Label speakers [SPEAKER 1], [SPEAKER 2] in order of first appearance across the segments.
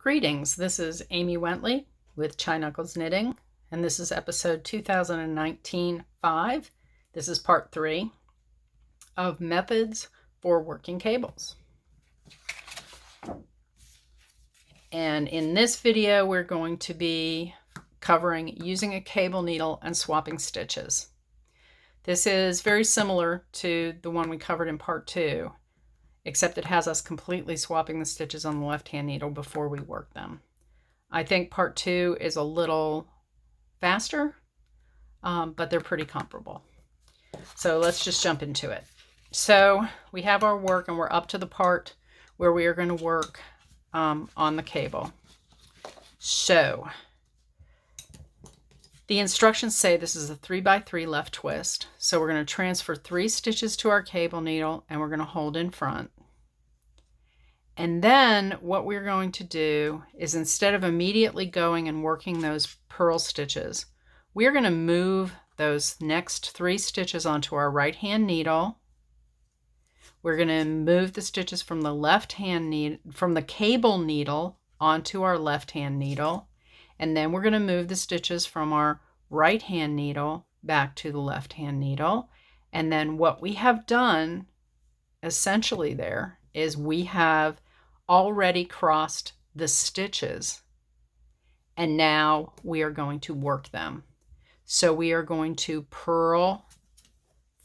[SPEAKER 1] Greetings, this is Amy Wentley with Chai Knuckles Knitting, and this is episode 2019-5. This is part 3 of methods for working cables. And in this video, we're going to be covering using a cable needle and swapping stitches. This is very similar to the one we covered in part 2. Except it has us completely swapping the stitches on the left-hand needle before we work them. I think part 2 is a little faster, but they're pretty comparable. So let's just jump into it. So we have our work and we're up to the part where we are going to work on the cable. So the instructions say this is a 3x3 left twist. So we're going to transfer 3 stitches to our cable needle and we're going to hold in front. And then what we're going to do is, instead of immediately going and working those purl stitches, we're going to move those next 3 stitches onto our right hand needle. We're going to move the stitches from the left hand needle, from the cable needle onto our left hand needle. And then we're going to move the stitches from our right hand needle back to the left hand needle. And then what we have done essentially there is we have already crossed the stitches and now we are going to work them. So we are going to purl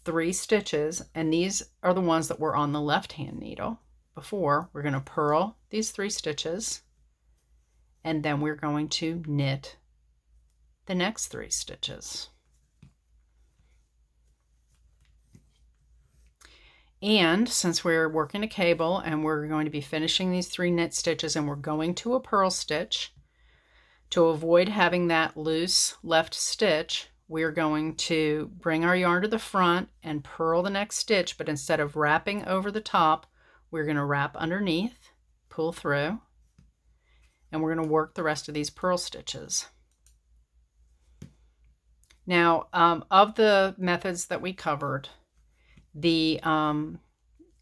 [SPEAKER 1] 3 stitches, and these are the ones that were on the left hand needle before. We're going to purl these 3 stitches and then we're going to knit the next 3 stitches. And since we're working a cable and we're going to be finishing these 3 knit stitches and we're going to a purl stitch, to avoid having that loose left stitch, we're going to bring our yarn to the front and purl the next stitch, but instead of wrapping over the top, we're going to wrap underneath, pull through, and we're going to work the rest of these purl stitches. Now, of the methods that we covered, the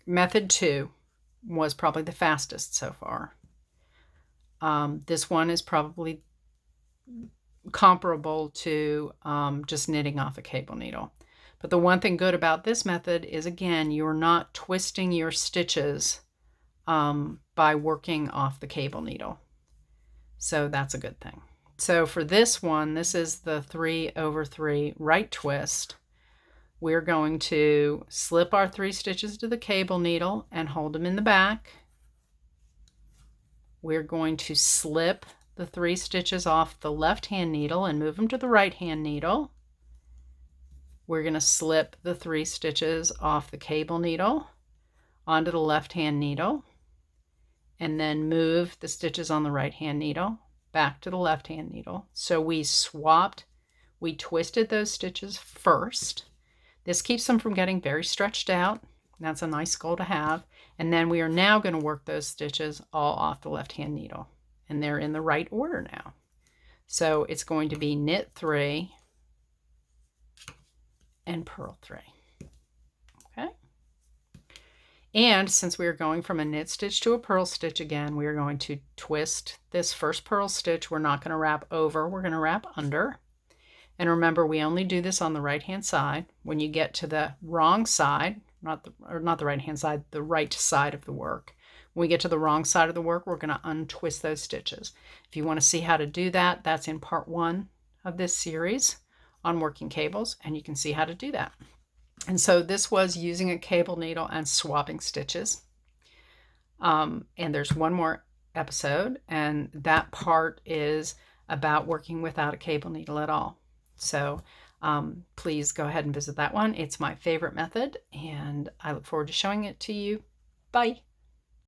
[SPEAKER 1] method 2 was probably the fastest so far. This one is probably comparable to just knitting off a cable needle. But the one thing good about this method is, again, you're not twisting your stitches by working off the cable needle. So that's a good thing. So for this one, this is the 3/3 right twist. We're going to slip our 3 stitches to the cable needle and hold them in the back. We're going to slip the 3 stitches off the left hand needle and move them to the right hand needle. We're going to slip the 3 stitches off the cable needle onto the left hand needle and then move the stitches on the right hand needle back to the left hand needle. So we twisted those stitches first. This keeps them from getting very stretched out. That's a nice goal to have. And then we are now going to work those stitches all off the left-hand needle. And they're in the right order now. So it's going to be knit 3 and purl 3. Okay? And since we are going from a knit stitch to a purl stitch again, we are going to twist this first purl stitch. We're not going to wrap over. We're going to wrap under. And remember, we only do this on the right-hand side. When you get to the wrong side, not the right-hand side, the right side of the work. When we get to the wrong side of the work, we're going to untwist those stitches. If you want to see how to do that, that's in part 1 of this series on working cables, and you can see how to do that. And so this was using a cable needle and swapping stitches. And there's one more episode, and that part is about working without a cable needle at all. So please go ahead and visit that one. It's my favorite method, and I look forward to showing it to you. Bye.